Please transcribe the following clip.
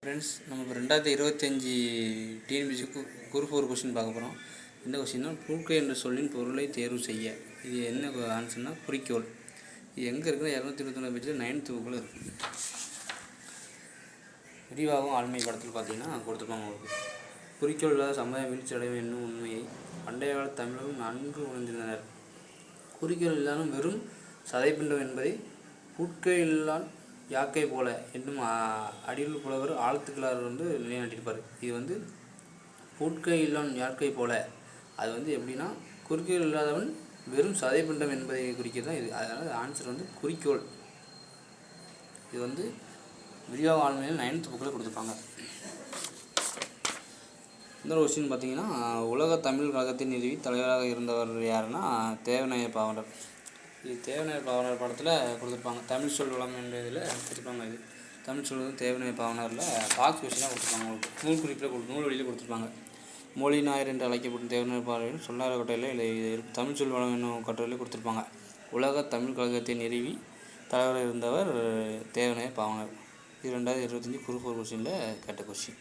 Friends, நம்ம இப்போ 2025 TNPSC group 4 question பார்க்க போகிறோம். இந்த கொஸ்டின்னா பூக்கை என்ற சொல்லின் பொருளை தேர்வு செய்ய. இது என்ன ஆன்சர்னா குறிக்கோள். இது எங்கே இருக்குன்னா 221 பேஜில் 9th புக்கில் இருக்குது. விரிவாகவும் ஆழ்மை படத்தில் பார்த்தீங்கன்னா கொடுத்துருப்பாங்க உங்களுக்கு. குறிக்கோள் இல்லாத சமுதாயம் வீழ்ச்சி அடையும் என்னும் உண்மையை பண்டைய கால தமிழர்கள் நன்கு உணர்ந்திருந்தனர். குறிக்கோள் இல்லாமல் வெறும் சதைப்பிண்டம் என்பதை பூட்கை இல்லான் யாக்கை போல என்னும் அடியுள் புலவர் ஆழ்த்துக்களார் நிலைநாட்டியிருப்பார். இது பூட்கை இல்லான் யாக்கை போல, அது எப்படின்னா குறிக்கோள் இல்லாதவன் வெறும் சதைப்பிண்டம் என்பதை குறிக்கிறது தான் இது. அதனால் ஆன்சர் குறிக்கோள். இது விரிவாக ஆழ்மையில் 9th புக்கில் கொடுத்துருப்பாங்க. இந்த கொஸ்டின் பார்த்தீங்கன்னா, உலக தமிழ் கழகத்தின் நிறுவி தலைவராக இருந்தவர் யாருன்னா தேவநாய பாவலர். இது தேவநாய பாவலர் படத்தில் கொடுத்துருப்பாங்க. தமிழ் சொல் வளம் என்ற இதில் கொடுத்துருப்பாங்க. இது தமிழ் சொல் தேவநாய பாவலரில் பாக்ஸ் கொஸ்டினாக கொடுத்துருப்பாங்க. உங்களுக்கு நூல் குறிப்பில் நூல் வழியில் கொடுத்துருப்பாங்க. மொழி நாயர் என்று அழைக்கப்படும் தேவநாய பாவலரின் சொல்லார கட்டுரையில் தமிழ் சொல் வளம் என்னும் கட்டுரையில் கொடுத்துருப்பாங்க. உலக தமிழ் கழகத்தை நிறுவி தலைவராக இருந்தவர் தேவநாய பாவலர். இது 2025 குரூப் 4 கொஸ்டினில் கேட்ட கொஸ்டின்.